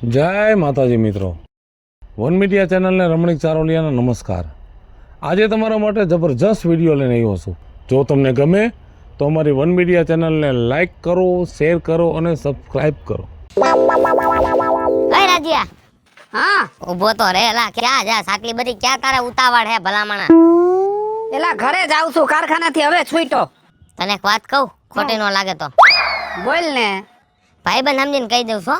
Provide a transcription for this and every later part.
જય માતાજી મિત્રો, વન મીડિયા ચેનલને રમણીક ચારોલિયાના નમસ્કાર. આજે તમારા માટે જબરજસ્ત વિડીયો લઈને આવ્યો છું. જો તમને ગમે તો અમારી વન મીડિયા ચેનલને લાઈક કરો, શેર કરો અને સબસ્ક્રાઇબ કરો. હે રાજ્યા, હા ઊભો તો રે. એલા ક્યાં જા? આટલી બધી ક્યાં તારે ઉતાવળ હે ભલામણા? એલા ઘરે જાઉં છું, કારખાનાથી હવે છૂટ્યો. તને એક વાત કહું, ખોટી નો લાગે તો બોલ ને. ભાઈબંધ સમજીને કહી દઉં છો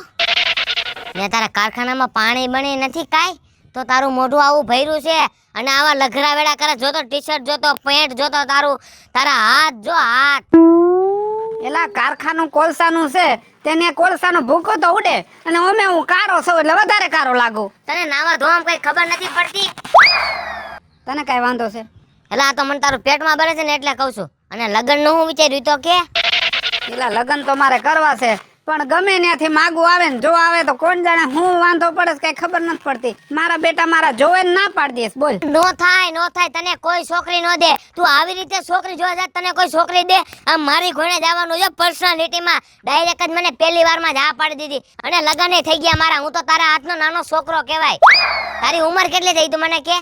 ને, તારા કારખાનામાં પાણી બની નથી કાઈ તો તારું મોઢું આવું ભર્યું છે અને આવા લઘરા વેડા કરે. જોતો ટી-શર્ટ જોતો, પેન્ટ જોતો, તારા હાથ જો હાથ. એલા કારખાનું કોલસાનું છે, તેને કોલસાનો ભૂકો તો ઉડે અને ઓમે હું કારો છું એટલે વધારે કારો લાગુ. તને નાવા ધોવામાં કઈ ખબર નથી પડતી? તને કઈ વાંધો છે? એટલે આ તો મને તારું પેટમાં બળે છે ને એટલે કહું છું. અને લગ્ન નું હું વિચાર્યું તો કે એલા લગ્ન તો મારે કરવા છે, પણ ગમે ત્યાંથી માગું આવે ને જો આવે તો કોણ જાણે હું વાંધો પડે કઈ ખબર નથી પડતી. મારા બેટા મારા જોવે ને ના પાડી દેસ. બોલ. નો થાય, તને કોઈ છોકરી નો દે. તું આવી રીતે છોકરી જોવા જા, તને કોઈ છોકરી દે? આમ મારી ઘોડે જવાનું છે પર્સનાલિટીમાં. ડાયરેક્ટ જ મને પહેલી વારમાં જ હા પાડી દીધી અને લગન એ થઈ ગયા મારા. હું તો તારા હાથનો નાનો છોકરો કહેવાય. તારી ઉંમર કેટલી થઈ તું મને કે?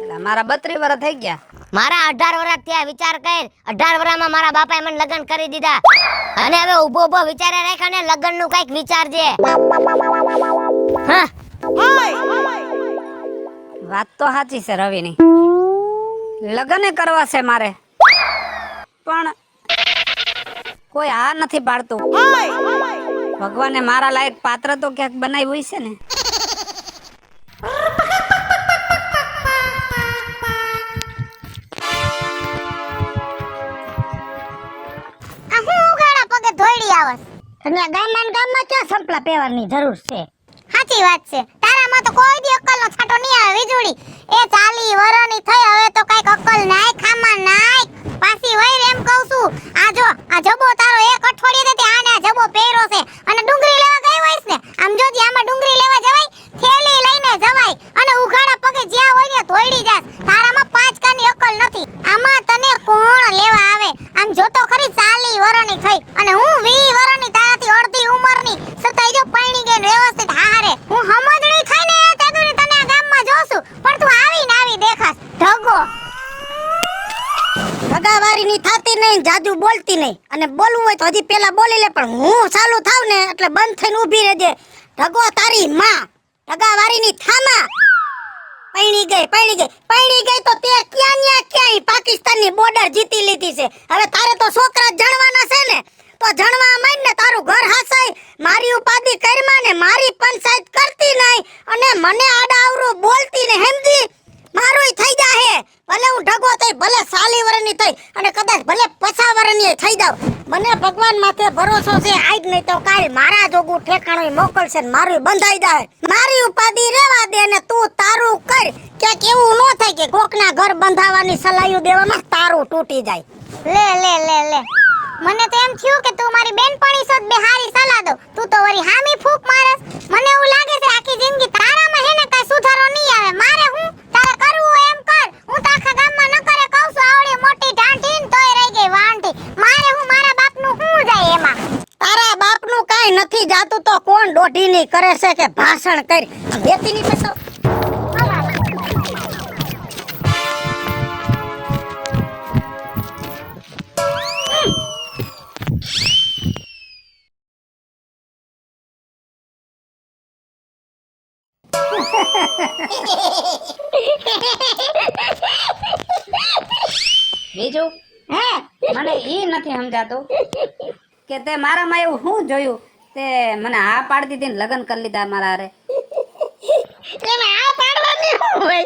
એલા મારા 32 વર્ષ થઈ ગયા. મારા 18 વર્ષ થયા. વિચાર કર, 18 વર્ષમાં મારા બાપાએ મને લગન કરી દીધા અને હવે ઊભો વિચારે રાખ અને લગન નું કઈક વિચારજે. હા, વાત તો સાચી છે રવિની, લગને કરવા છે મારે, પણ કોઈ આ નથી પાડતું. ભગવાને મારા લાયક પાત્ર તો ક્યાંક બનાવ્યું છે ને. ધોઈડી આવસ અને ગામમાં ક્યાં સંપલા પહેવાની જરૂર છે? સાચી વાત છે. તારામાં તો કોઈ દી અક્કલ નો છાંટો નહીં આવે. વીજળી એ 40 વર્ષની થઈ, હવે તો કઈક અક્કલ નાય, ખામાં નાય પાછી વઈ. એમ કહું છું, આ જો આ જબો તારો એક અઠવાડિયે થી આને આ જબો પહેરો છે અને ડુંગળી લેવા ગઈ હોઈસ ને, આમ જોજી આમાં ડુંગળી લેવા જવાય, થેલી લઈને જવાય અને ઉઘાડા પગે જ્યાં હોય ને ધોઈડી જાસ. તારામાં 5 કાની અક્કલ નથી. આમાં તને કોણ લેવા આવે? આમ જોતો ખરી 40 વર્ષની થઈ અને હું 20 વર્ષની, તારાથી અડધી ઉંમરની છતાંય જો પાણી ગઈ વ્યવસ્થિત હારે. હું સમજણી થઈ ને તેદુરી તને આ ગામમાં જોઉં, પણ તું આવી દેખાસ ઢગો. સગાવારીની થાતી નહીં, જાજુ બોલતી નહીં, અને બોલવું હોય તો હજી પેલા બોલી લે, પણ હું ચાલુ થાવ ને એટલે બંધ થઈને ઊભી રહેજે. ઢગો તારી માં, સગાવારીની થામા. પૈણી ગઈ તો તે ક્યાંય પાકિસ્તાનની બોર્ડર જીતી લીધી છે. હવે તારે તો છોકરા જણવાના છે ને, તો જણવા માંડ ને, તારું ઘર હાસાય. મારી ઉપાધિ કરમાં ને મારી પંચાયત કરતી નહીં અને મને આડા આવરું બોલતી ને, સમજી? મારુંય થઈ જાહે. ભલે હું ઢગો થઈ, ભલે 40 વર્ષની થઈ અને કદાચ ભલે 50 વર્ષની થઈ જાવ, મને ભગવાન માથે ભરોસો છે. આજ નહીં તો કાલ મારા જોગું ઠેકાણું મોકલશે ને મારું બંધાઈ જાય. મારી ઉપાધિ રેવા દે ને તું તારું કર. ક્યાંક એવું ન થાય કે કોકના ઘર બંધાવવાની સલાહ્યું દેવામાં તારું તૂટી જાય. લે મને તો એમ થયું કે તું મારી બેનપણી છો, બે હારી સલાહ દો. તું તો વળી હામી ફૂક મારસ. મને એવું લાગે છે આખી જિંદગી તારામાં હેને કઈ સુધારો નહીં આવે. મારે હું તારે કરવું હોય એમ કર. હું તો આખા ગામમાં ન કરે કહું છું, આવડી મોટી ઢાંઢી ને તોય રહી ગઈ વાંઢી. મારે હું મારા બાપનું હું જાય એમાં? તારા બાપનું કાઈ નથી જાતું તો કોણ દોઢીની કરે છે કે ભાષણ કરી બેતીની પેસો. બીજું મને ઈ નથી સમજાતું કે તે મારામાં એવું શું જોયું તે મને હા પાડી દીધી ને લગ્ન કરી લીધા મારા હારે. એમાં આ પાડવાની શું હોય?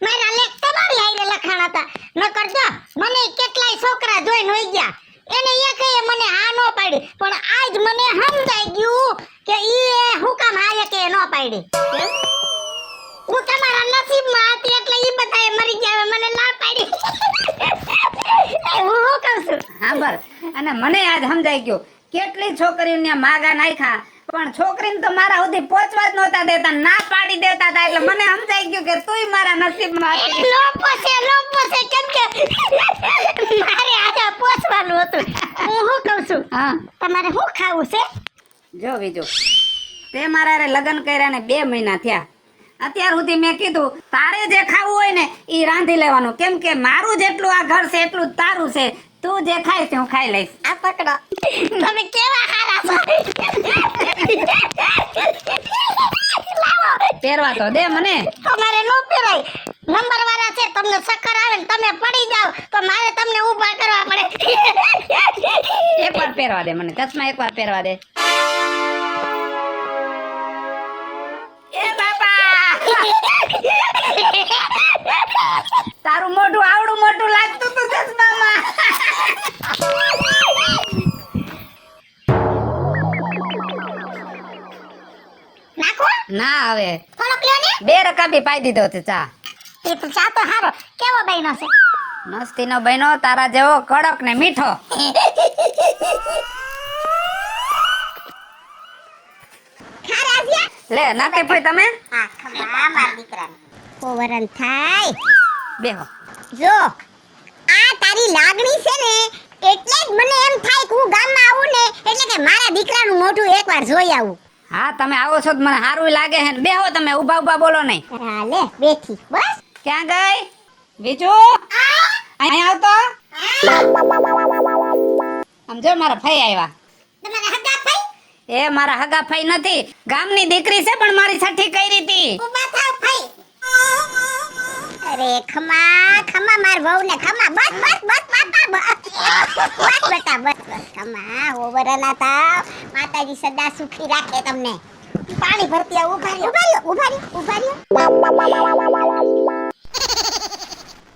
મારા લેખ તમારી હારે લખાણ હતા. નકર જો મને કેટલાય છોકરા જોઈને હોઈ ગયા, એને એકે મને હા નો પાડી, પણ આજ મને સમજાઈ ગયું કે ઈ હું કામ આ એકે નો પાડી. હું તમારા નસીબમાં હતી એટલે ઈ બધાએ મરી ગયા, મને ના પાડી. હું કહું છું હા અને મને આજ સમજાઈ ગયું. કેટલી છોકરીઓને માગા નાખ્યા પણ છોકરીને તો મારા સુધી પહોંચવા જ નહોતા દેતા, ના પાડી દેતા હતા. એટલે મને સમજાઈ ગયું કે તુંય મારા નસીબમાં હતી. લોપો છે કેમ કે મારે આગળ પહોંચવાનું હતું. હું શું કહું છું, હા તમારે શું ખાવું છે? જો બીજું તે મારા હારે લગ્ન કર્યા ને 2 મહિના થયા. અત્યાર સુધી મેં કીધું તારે જે ખાવું હોય ને ઈ રાંધી લેવાનું, કેમ કે મારું જેટલું આ ઘર છે એટલું જ તારું છે. તું જે ખાઈશ હું ખાઈ લઈશ. આ પકડો. તમે કેવા હારા છો. લાવો. પહેરવા તો દે મને. તમારે નો પહેરાય. નંબર વાળા છે, તમને ચક્કર આવે ને તમે પડી જાવ તો મારે તમને ઊભા કરવા પડે. એકવાર પહેરવા દે મને, ચશ્મા એકવાર પહેરવા દે. એ બાપા, તારું મોઢું આવડું મોટું લાગતું તું ચશ્મામાં. નાખો. ના હવે થોડોક લ્યો ને. 2 રકાબી પાઈ દીધો છે ચા. એ તો ચા તો હારો કેવો બન્યો છે. મસ્તીનો બહેનો, તારા જેવો કડક ને મીઠો. ખારા જ્યા. લે નાખે ભાઈ તમે આ ખમા માર દીકરાને. ઓવરન થાય. બેહો. જો આ તારી લાગણી છે ને એટલે જ મને એમ થાય કે હું ગામમાં આવું ને એટલે કે મારા દીકરાનું મોઢું એકવાર જોઈ આવું. હા તમે આવો છો તો મને સારું લાગે છે ને. બેહો તમે, ઊભા ઊભા બોલો નહીં. હા લે બેઠી બસ. ક્યાં ગઈ બીજુ? અહીંયા આવતો. આમ જો મારા ભાઈ આવ્યા. તમારા હગા ભાઈ એ મારા હગા ભાઈ નથી, ગામની દીકરી છે પણ મારી છઠ્ઠી કરી હતી. ઊભા થાવ ભાઈ. અરે ખમા ખમા માર વહુ ને ખમા બસ બસ બસ બાપા બસ બસ બેટા બસ બસ ખમા ઓવરના થાવ. માતાજી સદા સુખી રાખે તમને. પાણી ભરતી આવ. ઉભા રહ્યો ઉભા રહ્યો ઉભા રહ્યો.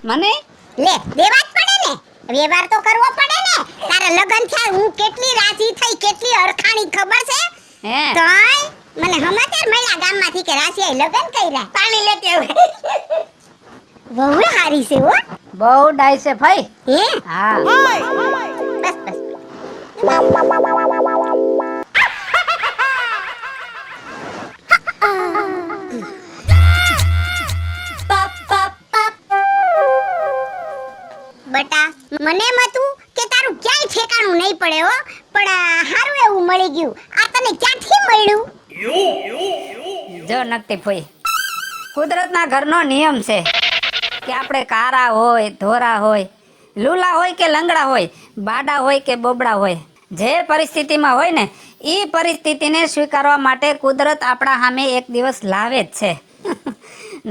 મને લે દેવા જ પડે ને, વ્યવહાર તો કરવો પડે ને. તારા લગન થયા હું કેટલી રાજી થઈ, કેટલી અરખાણી ખબર છે. હે તોય મને સમાચાર મળ્યા ગામમાંથી કે રાશિએ લગન કર્યા. પાણી લેતી આવે. બહુ હારી છે હો. બહુ ડાય છે ભાઈ. હે હા બસ બસ. બટા મને એમ હતું કે તારું ક્યાંય ઠેકાણું નહીં પડે હો, પણ હારું એવું મળી ગયું. આ તને ક્યાંથી મળ્યું? જો નકટી ભાઈ, કુદરતના ઘરનો નિયમ છે કે આપણે કારા હોય, ધોરા હોય, લૂલા હોય કે લંગડા હોય, બાડા હોય કે બોબડા હોય, જે પરિસ્થિતિમાં હોય ને એ પરિસ્થિતિને સ્વીકારવા માટે કુદરત આપણા સામે એક દિવસ લાવે જ છે.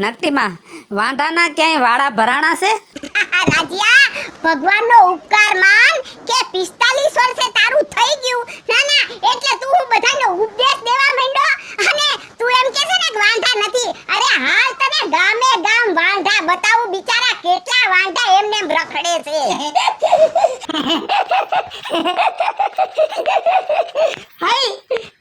નકટીમાં વાંઢાના ક્યાંય વાળા ભરાણા છે? રાજ્યા ભગવાનનો ઉપકાર માન કે 45 વર્ષે તારું થઈ ગયું. ના ના એટલે તું બધાનો ઉપદેશ દેવા માંડ્યો અને તું એમ કહે છે ને કે વાંઢા નથી. અરે હાલ તને ગામે ગામ વાંઢા બતાવું. બિચારા કેટલા વાંઢા એમને એમ રખડે છે. ભાઈ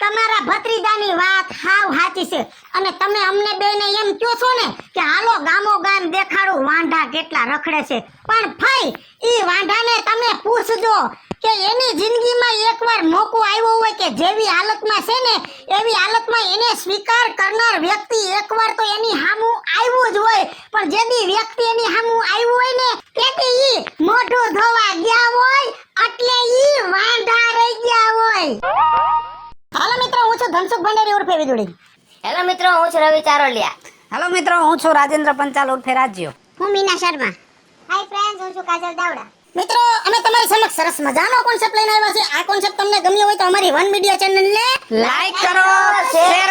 તમારા ભત્રીજાની વાત હાવ સાચી છે અને તમે અમને બેને એમ કહો છો ને કે હાલો ગામો ગામ દેખાડું વાંઢા કેટલા રખડે છે. પણ ભાઈ ઈ વાંઢાને તમે પૂછજો કે એની જિંદગીમાં એકવાર મોકો આવ્યો હોય કે જેવી હાલતમાં છે ને એવી હાલતમાં એને સ્વીકાર કરનાર વ્યક્તિ એકવાર તો એની સામું આવ્યું જ હોય. પણ જેદી વ્યક્તિ એની સામું આવ્યું હોય ને તેથી ઈ મોઢું ધોવા ગયા હોય એટલે ઈ વાંઢા રહી ગયા હોય. હાલો મિત્રો, હું છું ધનસુખ ભંડારી ઉર્ફે વીજળી. હેલો મિત્રો, હું છું રવિ ચારોલિયા. હેલો મિત્રો, હું છું રાજેન્દ્ર પંચાલ ઉર્ફે રાજ્યો. હું મીના શર્મા. હાય ફ્રેન્ડ્સ, હું છું કાજલ દાવડા. મિત્રો અમે તમારી સમક્ષ સરસ મજાનો કોન્સેપ્ટ લઈને આવ્યા છે. આ કોન્સેપ્ટ તમને ગમ્યો હોય તો અમારી વન મીડિયા ચેનલને લાઈક કરો, શેર